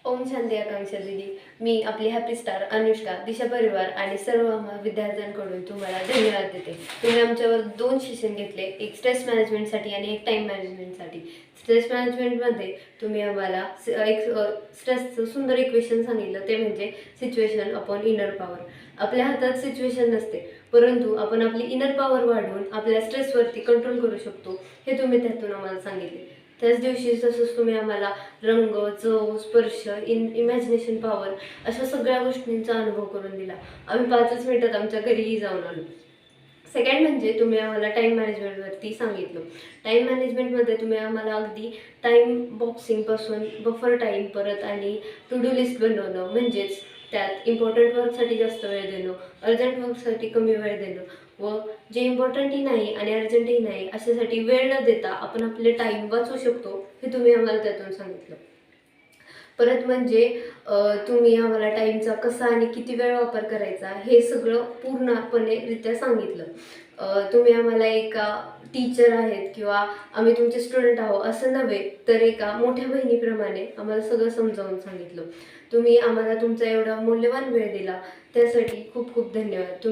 ओम शांती आकांक्षा दिदी. मी आपली happy star Anushka, दिशा परिवार आणि सर्व विद्यार्थ्यांकडून तुम्हाला धन्यवाद देते. तुम्ही आमच्यावर 2 सेशन घेतले, एक स्ट्रेस मॅनेजमेंटसाठी आणि एक टाईम मॅनेजमेंटसाठी. स्ट्रेस मॅनेजमेंटमध्ये तुम्ही आम्हाला एक स्ट्रेसचं सुंदर इक्वेशन सांगितलं, ते म्हणजे सिच्युएशन अपॉन इनर पॉवर. आपल्या हातात सिच्युएशन नसते, परंतु आपण आपली इनर पॉवर वाढवून आपल्या स्ट्रेसवरती कंट्रोल करू शकतो, हे तुम्ही त्यातून आम्हाला सांगितले. त्याच दिवशी तसंच तुम्ही आम्हाला रंग, चव, स्पर्श, इमॅजिनेशन पॉवर अशा सगळ्या गोष्टींचा अनुभव करून दिला. आम्ही 5च मिनिटात आमच्या घरीही जाऊन आलो. सेकंड म्हणजे तुम्ही आम्हाला टाईम मॅनेजमेंटवरती सांगितलं. टाईम मॅनेजमेंटमध्ये तुम्ही आम्हाला अगदी टाईम बॉक्सिंगपासून बफर टाईम परत आणि टू डू लिस्ट बनवणं, म्हणजेच त्यात इम्पॉर्टंट वर्कसाठी जास्त वेळ देणं, अर्जंट वर्कसाठी कमी वेळ देणं व जे इम्पॉर्टंटही नाही आणि अर्जंटही नाही अशासाठी वेळ न देता आपण आपले टाईम वाचवू शकतो, हे तुम्ही आम्हाला त्यातून सांगितलं. परत म्हणजे तुम्ही आम्हाला टाईमचा कसा आणि किती वेळ वापर करायचा हे सगळं पूर्णपणे रित्या सांगितलं. तुम्ही आम्हाला एका टीचर आहेत किंवा आम्ही तुमचे स्टुडंट आहोत असं नव्हे, तर एका मोठ्या बहिणीप्रमाणे आम्हाला सगळं समजावून सांगितलं. तुम्ही आम्हाला तुमचा एवढा मूल्यवान वेळ दिला, त्यासाठी खूप खूप धन्यवाद.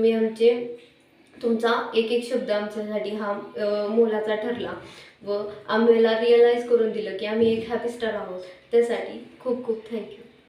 तुमचा एक एक शब्द आमच्यासाठी हा मोलाचा ठरला व आम्हाला रिअलाईज करून दिलं की आम्ही एक हॅपी स्टार आहोत. त्यासाठी खूप खूप थँक्यू.